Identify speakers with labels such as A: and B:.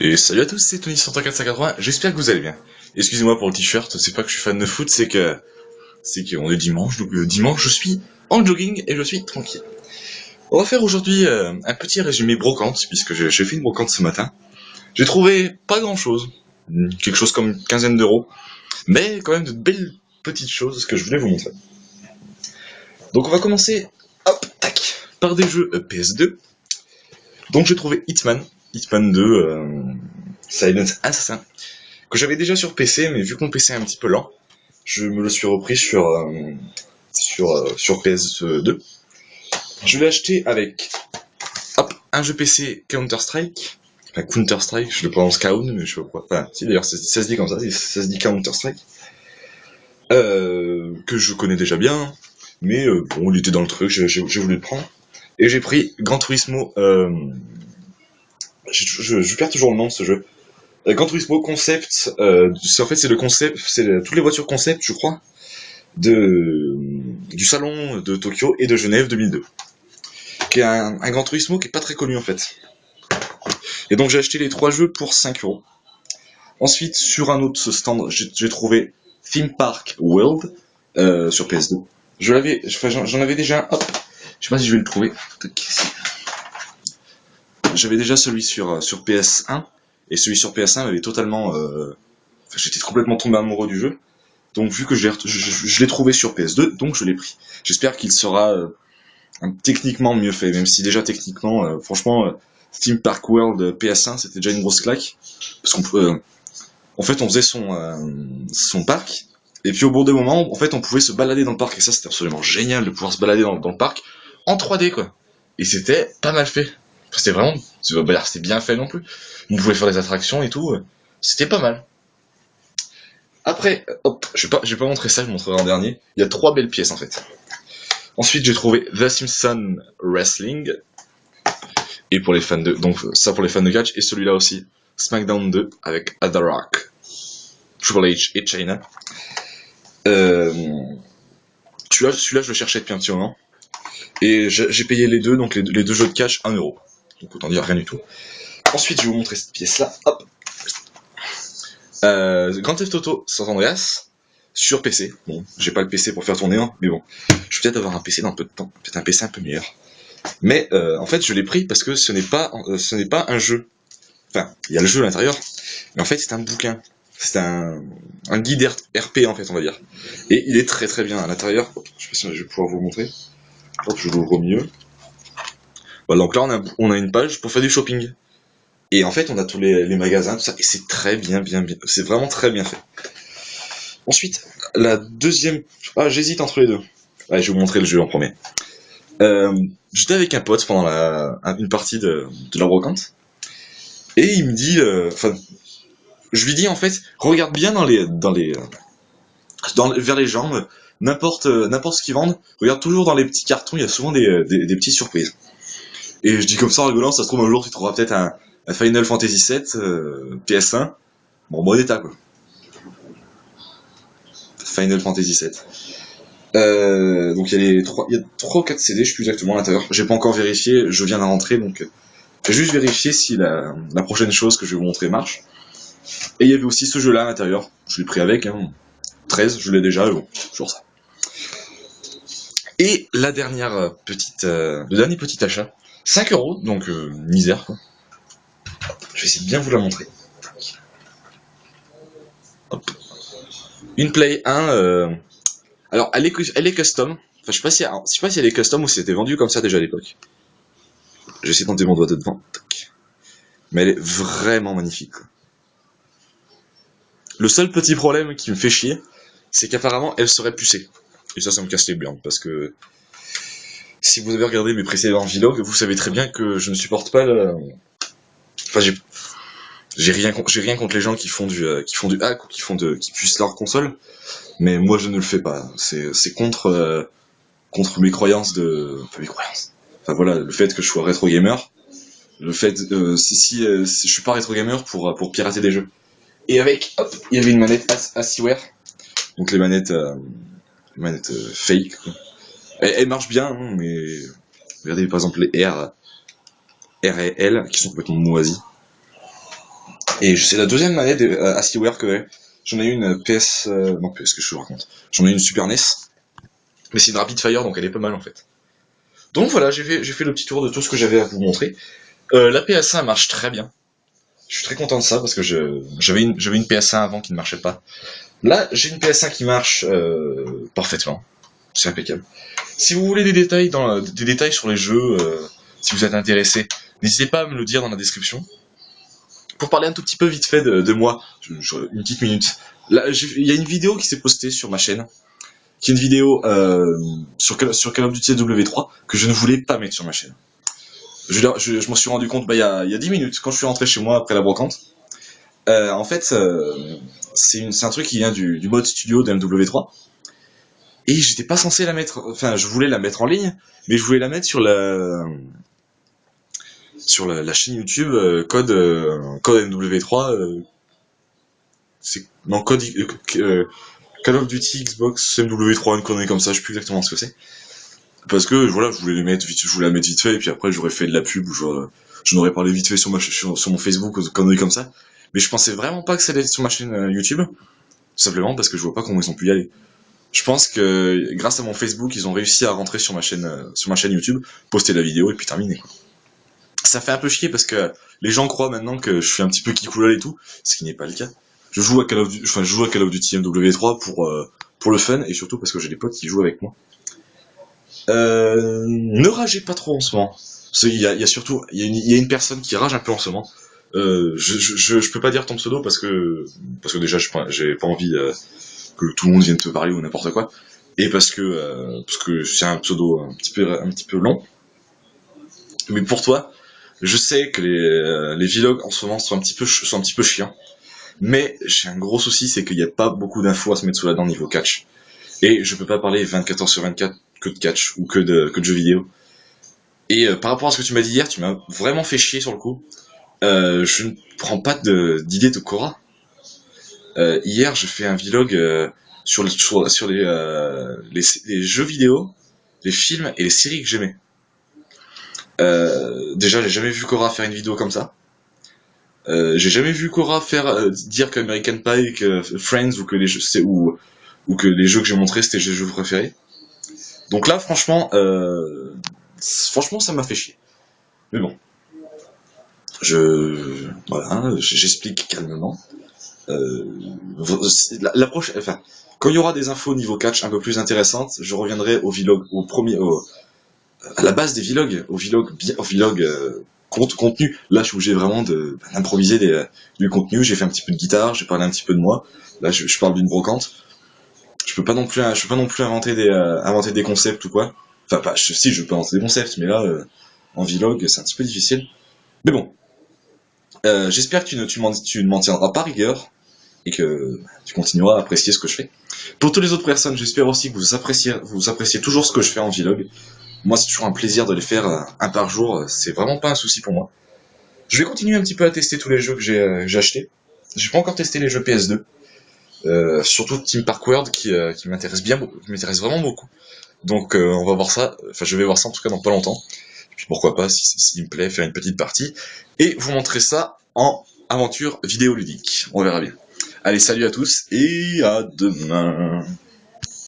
A: Et salut à tous, c'est Tony104-180, j'espère que vous allez bien. Excusez-moi pour le t-shirt, c'est pas que je suis fan de foot, c'est qu'on est dimanche, donc le dimanche je suis en jogging et je suis tranquille. On va faire aujourd'hui un petit résumé brocante, puisque j'ai fait une brocante ce matin. J'ai trouvé pas grand chose, quelque chose comme une quinzaine d'euros, mais quand même de belles petites choses que je voulais vous montrer. Donc on va commencer, hop, tac, par des jeux PS2. Donc j'ai trouvé Hitman 2, Silent Assassin, que j'avais déjà sur PC, mais vu que mon PC est un petit peu lent, je me le suis repris sur PS2. Je l'ai acheté avec hop, un jeu PC Counter-Strike, enfin Counter-Strike, je le prononce Kaun, mais je sais pas quoi. Enfin, si d'ailleurs ça se dit comme ça se dit Counter-Strike, que je connais déjà bien, mais bon, il était dans le truc, j'ai voulu le prendre. Et j'ai pris Gran Turismo, je perds toujours le nom de ce jeu. Gran Turismo Concept, en fait c'est le concept, toutes les voitures concept, je crois, du salon de Tokyo et de Genève 2002, qui est un Gran Turismo qui est pas très connu en fait. Et donc j'ai acheté les trois jeux pour 5 euros. Ensuite, sur un autre stand, j'ai trouvé Theme Park World sur PS2. J'en avais déjà un, hop, je sais pas si je vais le trouver. J'avais déjà celui sur PS1, et celui sur PS1 m'avait totalement... j'étais complètement tombé amoureux du jeu. Donc vu que je l'ai trouvé sur PS2, donc je l'ai pris. J'espère qu'il sera techniquement mieux fait, même si déjà techniquement, franchement, Theme Park World PS1 c'était déjà une grosse claque, parce qu'on peut, en fait on faisait son parc, et puis au bout d'un moment, en fait on pouvait se balader dans le parc, et ça c'était absolument génial de pouvoir se balader dans le parc en 3D quoi. Et c'était pas mal fait. Enfin, c'était vraiment, c'était bien fait non plus. On pouvait faire des attractions et tout, c'était pas mal. Après, hop, je vais pas montrer ça, je montrerai en dernier. Il y a trois belles pièces en fait. Ensuite, j'ai trouvé The Simpsons Wrestling. Et pour les fans de, donc ça pour les fans de catch, et celui-là aussi, SmackDown 2 avec Ada Rock, Triple H et Chyna. Celui-là, je le cherchais depuis un petit moment. Et j'ai payé les deux, donc les deux jeux de catch 1 euro. Donc autant dire rien du tout. Ensuite, je vais vous montrer cette pièce-là. Hop. Grand Theft Auto San Andreas sur PC. Bon, j'ai pas le PC pour faire tourner, hein, mais bon, je vais peut-être avoir un PC dans peu de temps, peut-être un PC un peu meilleur. Mais en fait, je l'ai pris parce que ce n'est pas un jeu. Enfin, il y a le jeu à l'intérieur, mais en fait, c'est un bouquin. C'est un guide RP en fait, on va dire. Et il est très très bien à l'intérieur. Je sais pas si je vais pouvoir vous montrer. Hop, je l'ouvre mieux. Voilà, donc là on a une page pour faire du shopping. Et en fait, on a tous les magasins, tout ça, et c'est très bien. C'est vraiment très bien fait. Ensuite, la deuxième... Ah, j'hésite entre les deux. Ouais, je vais vous montrer le jeu en premier. J'étais avec un pote pendant une partie de la brocante, et il me dit... Enfin, je lui dis en fait, regarde bien vers les gens, n'importe ce qu'ils vendent, regarde toujours dans les petits cartons, il y a souvent des petites surprises. Et je dis comme ça en rigolant, ça se trouve un jour tu trouveras peut-être un Final Fantasy VII PS1, bon état quoi. Final Fantasy VII. Donc il y a 3 ou 4 CD, je sais plus exactement à l'intérieur. J'ai pas encore vérifié, je viens d'en rentrer, donc je vais juste vérifier si la prochaine chose que je vais vous montrer marche. Et il y avait aussi ce jeu-là à l'intérieur, je l'ai pris avec, hein. 13, je l'ai déjà, bon, toujours ça. Et la dernière le dernier petit achat, 5 euros, donc misère quoi. Je vais essayer de bien vous la montrer. Hop. Une Play 1, alors elle est custom. Enfin, je sais pas si elle est custom ou si c'était vendu comme ça déjà à l'époque. J'essaie de tenter mon doigt dedans. Mais elle est vraiment magnifique. Quoi. Le seul petit problème qui me fait chier, c'est qu'apparemment elle serait pucée. Et ça me casse les burnes, parce que si vous avez regardé mes précédents vlogs, vous savez très bien que je ne supporte pas Enfin, j'ai rien contre les gens qui font du hack ou qui pucent leur console, mais moi je ne le fais pas. C'est contre mes croyances enfin mes croyances. Enfin voilà, le fait que je sois rétro gamer, le fait si je suis pas rétro gamer pour pirater des jeux. Et avec, hop, il y avait une manette Asiware, donc les manettes fake. Quoi. Elle marche bien, hein, mais regardez par exemple les R et L qui sont complètement moisis. Et c'est la deuxième manette ActiveWare que j'ai. J'en ai une PS... non, PS que je vous raconte. J'en ai une Super NES. Mais c'est une Rapid Fire, donc elle est pas mal en fait. Donc voilà, j'ai fait le petit tour de tout ce que j'avais à vous montrer. La PS1 marche très bien. Je suis très content de ça parce que j'avais une PS1 avant qui ne marchait pas. Là, j'ai une PS1 qui marche parfaitement. C'est impeccable. Si vous voulez des détails sur les jeux, si vous êtes intéressé, n'hésitez pas à me le dire dans la description. Pour parler un tout petit peu vite fait de moi, une petite minute. Là, il y a une vidéo qui s'est postée sur ma chaîne, qui est une vidéo sur Call of Duty W3 que je ne voulais pas mettre sur ma chaîne. Je m'en suis rendu compte il y a 10 minutes quand je suis rentré chez moi après la brocante. En fait, c'est un truc qui vient du mode studio de MW3. Et j'étais pas censé la mettre, enfin je voulais la mettre en ligne, mais je voulais la mettre sur la chaîne YouTube code MW3. C'est non Call of Duty Xbox MW3, une connerie comme ça, je sais plus exactement ce que c'est. Parce que voilà, je voulais la mettre vite fait, et puis après j'aurais fait de la pub, ou j'en aurais parlé vite fait sur mon Facebook, ou conneries comme ça. Mais je pensais vraiment pas que ça allait être sur ma chaîne YouTube, tout simplement parce que je vois pas comment ils ont pu y aller. Je pense que grâce à mon Facebook, ils ont réussi à rentrer sur ma chaîne YouTube, poster la vidéo et puis terminer, quoi. Ça fait un peu chier parce que les gens croient maintenant que je suis un petit peu kikoulol et tout, ce qui n'est pas le cas. Je joue à Call of Duty MW3 pour le fun et surtout parce que j'ai des potes qui jouent avec moi. Ne ragez pas trop en ce moment. Il y a surtout, il y a une personne qui rage un peu en ce moment. Je peux pas dire ton pseudo parce que déjà j'ai pas envie que tout le monde vienne te parler ou n'importe quoi. Et parce que c'est un pseudo un petit peu long. Mais pour toi, je sais que les vlogs en ce moment sont un petit peu chiants. Mais j'ai un gros souci, c'est qu'il n'y a pas beaucoup d'infos à se mettre sous la dent niveau catch. Et je peux pas parler 24 heures sur 24 que de catch ou que de jeux vidéo. Et par rapport à ce que tu m'as dit hier, tu m'as vraiment fait chier sur le coup. Je ne prends pas d'idée de Korra. Hier, j'ai fait un vlog sur les jeux vidéo, les films et les séries que j'aimais. Déjà, j'ai jamais vu Korra faire une vidéo comme ça. J'ai jamais vu Korra dire qu'American Pie, que Friends ou que les jeux ou que les jeux que j'ai montrés c'était ses jeux préférés. Donc là, franchement, ça m'a fait chier. Mais bon, voilà, j'explique calmement. Euh, la prochaine, enfin, quand il y aura des infos niveau catch un peu plus intéressantes, je reviendrai au vlog, à la base des vlogs, au vlog contenu. Là, je suis obligé vraiment d'improviser du contenu. J'ai fait un petit peu de guitare, j'ai parlé un petit peu de moi. Là, je parle d'une brocante. Je peux pas non plus inventer des concepts ou quoi. Enfin, pas, si, je peux inventer des concepts, mais là, en vlog, c'est un petit peu difficile. Mais bon, j'espère que tu ne m'en tiendras pas rigueur et que tu continueras à apprécier ce que je fais. Pour toutes les autres personnes, j'espère aussi que vous appréciez toujours ce que je fais en vlog. Moi, c'est toujours un plaisir de les faire un par jour. C'est vraiment pas un souci pour moi. Je vais continuer un petit peu à tester tous les jeux que j'ai achetés. J'ai pas encore testé les jeux PS2. Surtout Team Park World qui m'intéresse qui m'intéresse vraiment beaucoup. Donc on va voir ça. Enfin, je vais voir ça en tout cas dans pas longtemps. Et puis pourquoi pas, s'il me plaît, faire une petite partie et vous montrer ça en aventure vidéoludique. On verra bien. Allez, salut à tous et à demain.